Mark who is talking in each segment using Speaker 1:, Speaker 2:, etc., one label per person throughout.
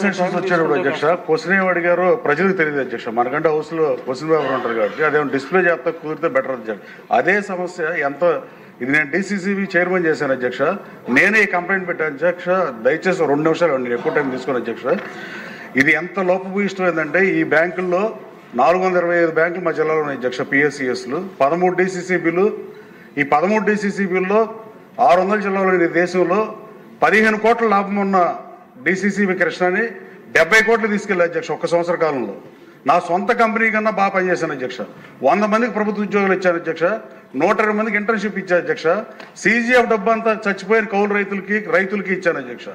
Speaker 1: Sessions వచ్చాడు అధ్యక్ష, question ఏమి అడిగారో ప్రజలకు తెలియదు అధ్యక్ష. మనకంటే హౌస్ లో క్వశ్చన్ పేపర్ ఉంటారు కాబట్టి అదేమో డిస్ప్లే చేస్తా కుదిరితే బెటర్ అధ్యక్ష. అదే సమస్య ఎంత ఇది నేను డిసిసిబి చైర్మన్ చేశాను అధ్యక్ష, నేనే ఈ కంప్లైంట్ పెట్టాను అధ్యక్ష. దయచేసి 2 నిమిషాలు నేను ఎక్కువ టైం తీసుకున్నాను అధ్యక్ష. ఇది ఎంత లోపభూయిష్టమైందంటే ఈ బ్యాంకుల్లో 425 బ్యాంకులు మా జిల్లాలో ఉన్నాయి అధ్యక్ష, పిఎస్సిఎస్లు 13 డిసిసిబిలు. ఈ 13 డిసిసిబిల్లో 600 జిల్లాలో దేశంలో 15 కోట్ల లాభం ఉన్న డిసిసిబి కృష్ణని 70 కోట్లు తీసుకెళ్ళి అధ్యక్ష ఒక్క సంవత్సర కాలంలో. నా సొంత కంపెనీ కన్నా బాగా పనిచేశాను అధ్యక్ష. 100 మందికి ప్రభుత్వ ఉద్యోగులు ఇచ్చాను అధ్యక్ష, 120 మందికి ఇంటర్న్షిప్ ఇచ్చాను అధ్యక్ష. సీజీఎఫ్ డబ్బు అంతా చచ్చిపోయిన కౌలు రైతులకి ఇచ్చాను అధ్యక్ష.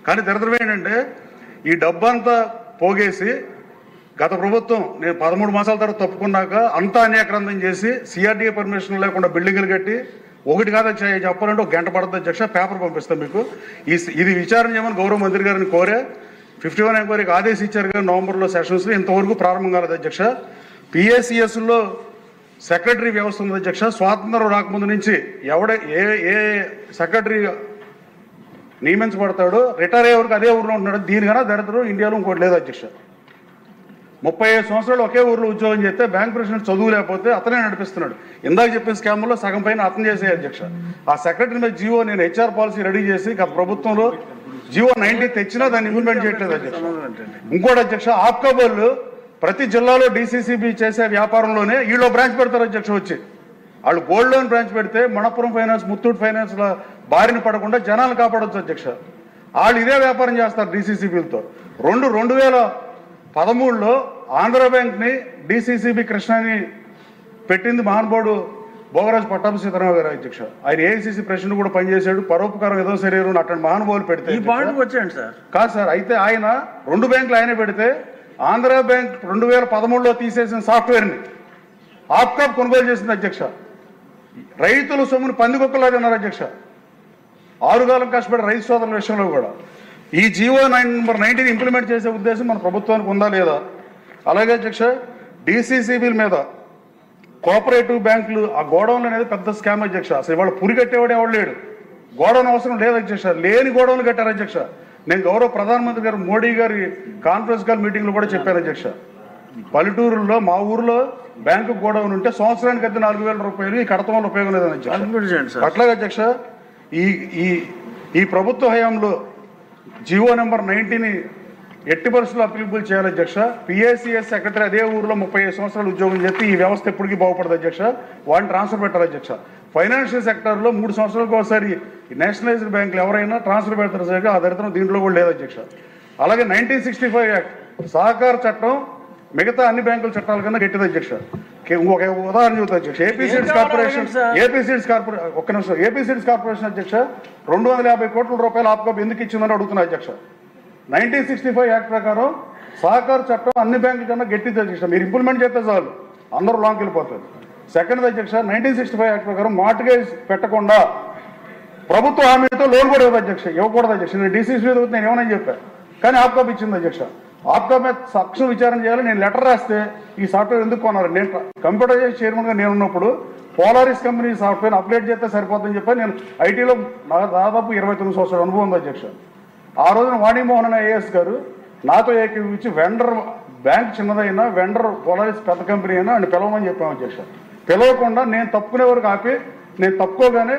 Speaker 1: కానీ దరిద్రం ఏంటంటే ఈ డబ్బు అంతా పోగేసి గత ప్రభుత్వం నేను 13 మాసాల తర్వాత తప్పుకున్నాక అంతా అన్యాక్రాంతం చేసి సిఆర్డీఏ పర్మిషన్ లేకుండా బిల్డింగ్లు కట్టి ఒకటి కాదు చెప్పాలంటే 1 గంట పడుతుంది అధ్యక్ష. పేపర్ పంపిస్తాం మీకు. ఇది విచారణ చేయమని గౌరవ మంత్రి గారిని కోరే 51 ఎంక్వైరీకి ఆదేశించారు కానీ నవంబర్లో సెషన్స్లో ఇంతవరకు ప్రారంభం కాలేదు అధ్యక్ష. పిఎస్సిఎస్లో సెక్రటరీ వ్యవస్థ ఉంది అధ్యక్ష. స్వాతంత్రం రాకముందు నుంచి ఏ సెక్రటరీ నియమించబడతాడో రిటైర్ అయ్యే వరకు అదే ఊరిలో ఉంటున్నాడు. దీనికన్నా దరిద్రం ఇండియాలో ఇంకోటి లేదు అధ్యక్ష. 35 సంవత్సరాలు ఒకే ఊరిలో ఉద్యోగం చేస్తే బ్యాంక్ ప్రెసిడెంట్ చదువు లేకపోతే అతనే నడిపిస్తున్నాడు. ఇందాక చెప్పిన స్కామ్లో సగం పైన అతను చేసే అధ్యక్ష. ఆ సెక్రటరీ మీద జీవో నేను హెచ్ఆర్ పాలసీ రెడీ చేసి గత ప్రభుత్వంలో జీవో 90 తెచ్చినా దాన్ని ఇంప్లిమెంట్ చేయట్లేదు అధ్యక్ష. ఇంకోటి అధ్యక్ష, ఆప్కా వాళ్ళు ప్రతి జిల్లాలో డిసిసిబి చేసే వ్యాపారంలోనే వీళ్ళు బ్రాంచ్ పెడతారు అధ్యక్ష. వచ్చి వాళ్ళు గోల్డ్ లోన్ బ్రాంచ్ పెడితే మణపురం ఫైనాన్స్, ముత్తూట్ ఫైనాన్స్ బారిన పడకుండా జనాలు కాపాడవచ్చు అధ్యక్ష. వాళ్ళు ఇదే వ్యాపారం చేస్తారు డిసిసిబిలతో. 2013లో ఆంధ్ర బ్యాంక్ని డిసిసిబి కృష్ణని పెట్టింది మహానుభావుడు భోగరాజు పట్టాభి సీతారామ గారు అధ్యక్ష. ఆయన ఏఐసిసి ప్రెసిడెంట్ కూడా పనిచేశాడు. పరోపకారం ఏదో శరీరం అటువంటి మహానుభావులు పెడితే
Speaker 2: వచ్చాయండి సార్.
Speaker 1: కాదు సార్, అయితే ఆయన 2 బ్యాంకులు ఆయనే పెడితే ఆంధ్ర బ్యాంక్ 2013లో తీసేసిన సాఫ్ట్వేర్ని ఆప్కాప్ కొనుగోలు చేసింది అధ్యక్ష. రైతుల సొమ్మును పందికొక్కలాగా ఉన్నారు అధ్యక్ష. 6 కాలం కష్టపడి రైతు సోదరుల విషయంలో కూడా ఈ జీవో నెంబర్ 90 ఇంప్లిమెంట్ చేసే ఉద్దేశం మన ప్రభుత్వానికి ఉందా లేదా? అలాగే అధ్యక్ష, డిసిసిబిల మీద కోఆపరేటివ్ బ్యాంకులు ఆ గోడౌన్లు అనేది పెద్ద స్కామ్ అధ్యక్ష. అసలు ఇవాళ పురి కట్టేవాడు ఎవడు లేడు. గోడౌన్ అవసరం లేదు అధ్యక్ష, లేని గోడౌన్లు కట్టారు అధ్యక్ష. నేను గౌరవ ప్రధానమంత్రి గారు మోడీ గారి కాన్ఫరెన్స్ కాల్ మీటింగ్లో కూడా చెప్పాను అధ్యక్ష. పల్లెటూరులో మా ఊర్లో బ్యాంకు గోడౌన్ ఉంటే సంవత్సరానికి అయితే 4,000 రూపాయలు ఈ కడతం వల్ల ఉపయోగం లేదని అధ్యక్ష. అట్లాగే అధ్యక్ష, ఈ ప్రభుత్వ హయాంలో జీవో నెంబర్ 90ని ఎట్టి పరిస్థితుల్లో అప్లికబుల్ చేయాలి అధ్యక్ష. పిఎస్సిఎస్ సెక్రటరీ అదే ఊరిలో 35 సంవత్సరాలు ఉద్యోగం చేస్తే ఈ వ్యవస్థ ఎప్పటికీ బాగుపడదు అధ్యక్ష. వాడిని ట్రాన్స్ఫర్ పెట్టాలి అధ్యక్ష. ఫైనాన్షియల్ సెక్టర్లో 3 సంవత్సరాలకు ఒకసారి నేషనలైజ్డ్ బ్యాంకులు ఎవరైనా ట్రాన్స్ఫర్ పెడతారు సరిగ్గా ఆ దరిద్రం దీంట్లో కూడా లేదు అధ్యక్ష. అలాగే 1965 యాక్ట్ సహకార చట్టం మిగతా అన్ని బ్యాంకుల చట్టాల కన్నా గట్టిది అధ్యక్ష. ఒక ఉదాహరణ చెబుతా అధ్యక్ష. ఏపీ సీడ్స్ కార్పొరేషన్ అధ్యక్ష 250 కోట్ల రూపాయలు ఆప్కాప్ ఎందుకు ఇచ్చిందని అడుగుతున్నా అధ్యక్ష. 1965 యాక్ట్ ప్రకారం సహకార చట్టం అన్ని బ్యాంకుల కన్నా గట్టిది అధ్యక్ష. మీరు ఇంప్లిమెంట్ చేస్తే చాలు, అందరూ లాంగ్ వెళ్ళిపోతారు. సెకండ్ అధ్యక్ష, 1965 యాక్ట్ ప్రకారం మార్టిగేజ్ పెట్టకుండా ప్రభుత్వ హామీతో లోన్ కూడా ఇవ్వదు అధ్యక్ష. ఇవ్వకూడదు అధ్యక్ష. నేను డిసిసి నేను ఏమని చెప్పాను కానీ ఆప్కాప్ ఇచ్చింది అధ్యక్ష. ఆప్కాప్ మీద సాక్ష్యం విచారణ చేయాలి. నేను లెటర్ రాస్తే ఈ సాఫ్ట్వేర్ ఎందుకు కొన్నారు? నేను కంప్యూటరైజ్ చైర్మన్గా నేను ఉన్నప్పుడు పోలారిస్ కంపెనీ సాఫ్ట్వేర్ అప్డేట్ చేస్తే సరిపోతుందని చెప్పి నేను ఐటీలో దాదాపు 29 సంవత్సరాల అనుభవం ఉంది అధ్యక్ష. ఆ రోజున వాణిమోహన్ అనే ఐఏఎస్ గారు నాతో ఏకీవించి వెండర్ బ్యాంక్ చిన్నదైనా వెండర్ పోలారిస్ పెద్ద కంపెనీ అయినా అని పిలవమని చెప్పాము అధ్యక్ష. పిలవకుండా నేను తప్పుకునే వరకు ఆపి నేను తప్పుకోగానే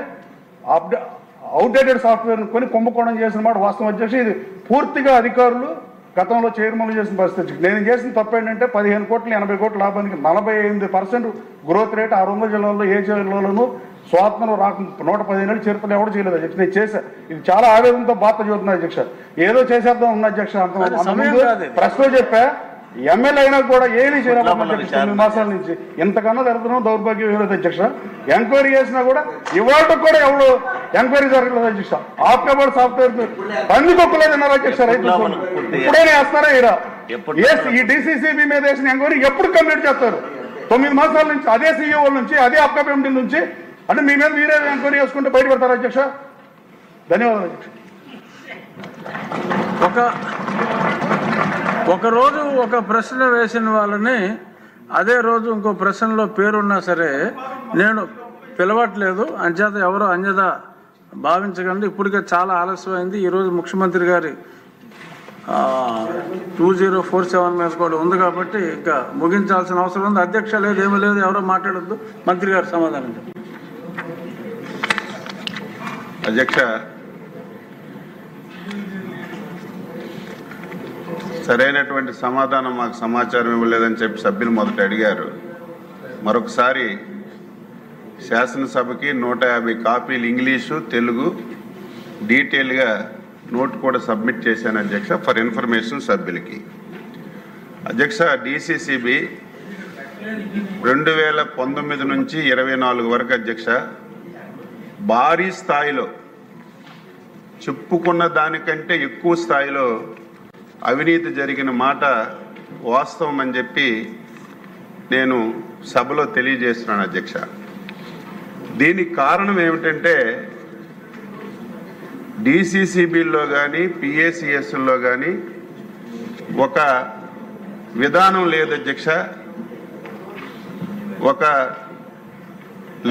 Speaker 1: అవుట్డేటెడ్ సాఫ్ట్వేర్ని కొని కుంభకోణం చేసిన మాట వాస్తవం అధ్యక్ష. ఇది పూర్తిగా అధికారులు గతంలో చైర్మన్లు చేసిన పరిస్థితి. నేను చేసిన తప్పు ఏంటంటే 15 కోట్లు 80 కోట్ల లాభానికి 48% గ్రోత్ రేట్ 600 జిల్లాల్లో ఏ జిల్లాలోనూ స్వాతంత్రం రాక 115 ఏళ్ళు చరిత్రలో ఎవరు చేయలేదు అధ్యక్ష. నేను చేశాను. ఇది చాలా ఆవేదనతో బాధ చదువుతున్నా అధ్యక్ష. ఏదో చేసేద్దాం ఉన్న అధ్యక్ష. అంత ప్రశ్న చెప్పా ఎమ్మెల్యే అయినా కూడా ఏమీ చేయలేదు 9 మాసాల నుంచి. ఇంతకన్నా జరుగుతున్నాం దౌర్భాగ్యం ఏలేదు అధ్యక్ష. ఎంక్వైరీ చేసినా కూడా ఇవాళ కూడా ఎవరు ఎంక్వైరీ జరగలేదు అధ్యక్ష. ఆప్కాబోర్డ్ సాఫ్ట్వేర్ పందికొక్కలేదు అన్నారు అధ్యక్ష. రైతులు ఇప్పుడైనా వేస్తారా ఇరా? ఈ డిసిసిబి మీద వేసిన ఎంక్వైరీ ఎప్పుడు కంప్లీట్ చేస్తారు? 9 మాసాల నుంచి అదే సీఈఓ నుంచి అదే ఆప్కాబ్ ఎండి నుంచి అంటే మీ మీద మీరే ఎంక్వైరీ చేసుకుంటే బయటపడతారు అధ్యక్ష. ధన్యవాదాలు అధ్యక్ష.
Speaker 2: ఒక రోజు ఒక ప్రశ్న వేసిన వాళ్ళని అదే రోజు ఇంకో ప్రశ్నలో పేరున్నా సరే నేను పిలవట్లేదు. అంచేత ఎవరో అన్యత భావించకండి. ఇప్పటికే చాలా ఆలస్యమైంది. ఈరోజు ముఖ్యమంత్రి గారి 2047 మీద కూడా ఉంది కాబట్టి ఇంకా ముగించాల్సిన అవసరం ఉంది. అధ్యక్ష లేదు, ఏమీ లేదు, ఎవరో మాట్లాడొద్దు. మంత్రి గారు సమాధానం చెప్పండి.
Speaker 3: అధ్యక్ష, సరైనటువంటి సమాధానం మాకు సమాచారం ఇవ్వలేదని చెప్పి సభ్యులు మొదట అడిగారు. మరొకసారి శాసనసభకి 150 కాపీలు ఇంగ్లీషు తెలుగు డీటెయిల్గా నోట్ కూడా సబ్మిట్ చేశాను అధ్యక్ష, ఫర్ ఇన్ఫర్మేషన్ సభ్యులకి. అధ్యక్ష, డిసిసిబి 2019 నుంచి 24 వరకు అధ్యక్ష భారీ స్థాయిలో, చెప్పుకున్న దానికంటే ఎక్కువ స్థాయిలో అవినీతి జరిగిన మాట వాస్తవం అని చెప్పి నేను సభలో తెలియజేస్తున్నాను అధ్యక్ష. దీనికి కారణం ఏమిటంటే డిసిసిబిల్లో కానీ పిఏసిఎస్లో కానీ ఒక విధానం లేదు అధ్యక్ష. ఒక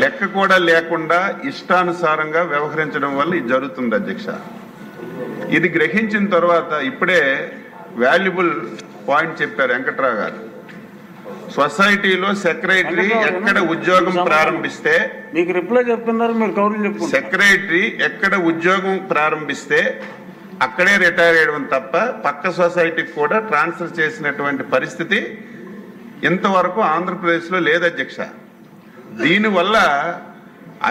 Speaker 3: లెక్క కూడా లేకుండా ఇష్టానుసారంగా వ్యవహరించడం వల్ల ఇది జరుగుతుంది అధ్యక్ష. ఇది గ్రహించిన తర్వాత ఇప్పుడే వాల్యుబుల్ పాయింట్ చెప్పారు వెంకట్రావు గారు. సొసైటీలో సెక్రటరీ ఎక్కడ ఉద్యోగం ప్రారంభిస్తే,
Speaker 2: మీకు రిప్లై చెప్తున్నారు, మీరు కౌరులు చెప్పండి.
Speaker 3: సెక్రటరీ ఎక్కడ ఉద్యోగం ప్రారంభిస్తే అక్కడే రిటైర్ అయ్యడం తప్ప పక్క సొసైటీకి కూడా ట్రాన్స్ఫర్ చేసినటువంటి పరిస్థితి ఇంతవరకు ఆంధ్రప్రదేశ్లో లేదు అధ్యక్ష. దీనివల్ల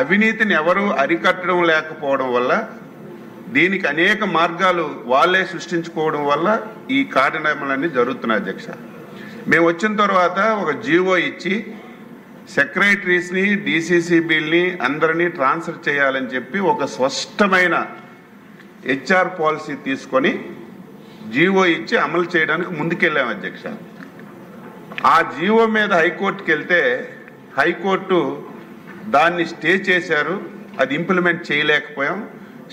Speaker 3: అవినీతిని ఎవరు అరికట్టడం లేకపోవడం వల్ల, దీనికి అనేక మార్గాలు వాళ్ళే సృష్టించుకోవడం వల్ల ఈ కార్యక్రమాలన్నీ జరుగుతున్నాయి అధ్యక్ష. మేము వచ్చిన తర్వాత ఒక జీవో ఇచ్చి సెక్రటరీస్ని డిసిసిబిల్ని అందరినీ ట్రాన్స్ఫర్ చేయాలని చెప్పి ఒక స్పష్టమైన హెచ్ఆర్ పాలసీ తీసుకొని జీవో ఇచ్చి అమలు చేయడానికి ముందుకెళ్ళాం అధ్యక్ష. ఆ జీవో మీద హైకోర్టుకి వెళ్తే హైకోర్టు దాన్ని స్టే చేశారు, అది ఇంప్లిమెంట్ చేయలేకపోయాం.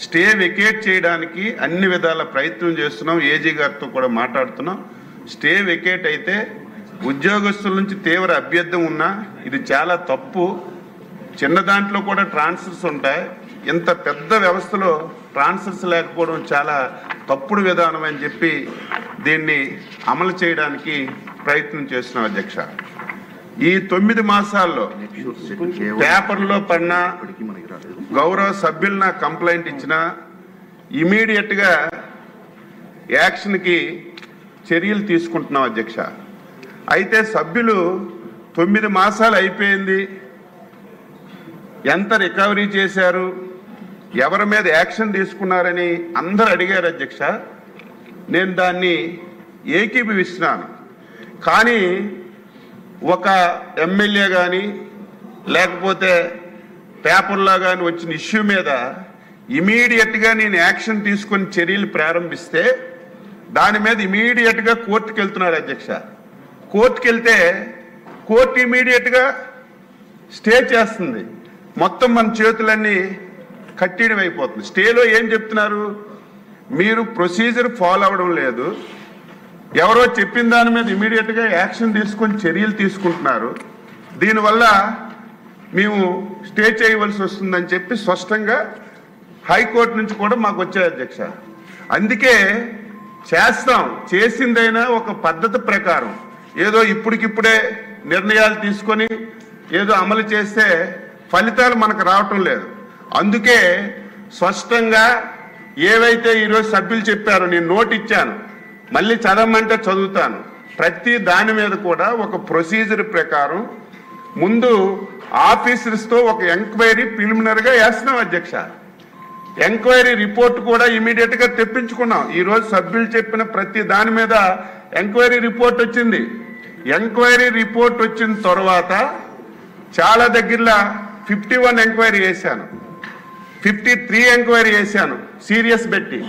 Speaker 3: స్టే వెకేట్ చేయడానికి అన్ని విధాల ప్రయత్నం చేస్తున్నాం, ఏజీ గారితో కూడా మాట్లాడుతున్నాం. స్టే వెకేట్ అయితే ఉద్యోగస్తుల నుంచి తీవ్ర అభ్యర్థం ఉన్నా ఇది చాలా తప్పు. చిన్న దాంట్లో కూడా ట్రాన్స్ఫర్స్ ఉంటాయి, ఇంత పెద్ద వ్యవస్థలో ట్రాన్స్ఫర్స్ లేకపోవడం చాలా తప్పుడు విధానం అని చెప్పి దీన్ని అమలు చేయడానికి ప్రయత్నం చేస్తున్నాం అధ్యక్ష. ఈ 9 మాసాల్లో పేపర్లో పడిన గౌరవ సభ్యులు నా కంప్లైంట్ ఇచ్చినా ఇమీడియట్గా యాక్షన్కి చర్యలు తీసుకుంటున్నాం అధ్యక్ష. అయితే సభ్యులు 9 మాసాలు అయిపోయింది, ఎంత రికవరీ చేశారు, ఎవరి మీద యాక్షన్ తీసుకున్నారని అందరూ అడిగారు అధ్యక్ష. నేను దాన్ని ఏకీభవిస్తున్నాను. కానీ ఒక ఎమ్మెల్యే కానీ లేకపోతే పేపర్లో కానీ వచ్చిన ఇష్యూ మీద ఇమీడియట్గా నేను యాక్షన్ తీసుకొని చర్యలు ప్రారంభిస్తే దాని మీద ఇమీడియట్గా కోర్టుకు వెళ్తున్నారు అధ్యక్ష. కోర్టుకు వెళ్తే కోర్టు ఇమీడియట్గా స్టే చేస్తుంది, మొత్తం మన చేతులన్నీ కట్టేయడం అయిపోతుంది. స్టేలో ఏం చెప్తున్నారు, మీరు ప్రొసీజర్ ఫాలో అవ్వడం లేదు, ఎవరో చెప్పిన దాని మీద ఇమీడియట్గా యాక్షన్ తీసుకొని చర్యలు తీసుకుంటున్నారు, దీనివల్ల మేము స్టే చేయవలసి వస్తుందని చెప్పి స్పష్టంగా హైకోర్టు నుంచి కూడా మాకు వచ్చాయి అధ్యక్ష. అందుకే చేస్తాం, చేసిందైనా ఒక పద్ధతి ప్రకారం, ఏదో ఇప్పటికిప్పుడే నిర్ణయాలు తీసుకొని ఏదో అమలు చేస్తే ఫలితాలు మనకు రావటం లేదు. అందుకే స్పష్టంగా ఏవైతే ఈరోజు సభ్యులు చెప్పారో నేను నోట్ ఇచ్చాను, మళ్ళీ చదవమంటే చదువుతాను. ప్రతి దాని మీద కూడా ఒక ప్రొసీజర్ ప్రకారం ముందు ఆఫీసర్స్తో ఒక ఎంక్వైరీ ప్రిలిమినరీగా వేస్తున్నాం అధ్యక్ష. ఎంక్వైరీ రిపోర్ట్ కూడా ఇమీడియట్గా తెప్పించుకున్నాం. ఈరోజు సభ్యులు చెప్పిన ప్రతి దాని మీద ఎంక్వైరీ రిపోర్ట్ వచ్చింది. ఎంక్వైరీ రిపోర్ట్ వచ్చిన తర్వాత చాలా దగ్గరలో 51 ఎంక్వైరీ చేశాను, 53 ఎంక్వైరీ చేశాను సీరియస్ పెట్టి.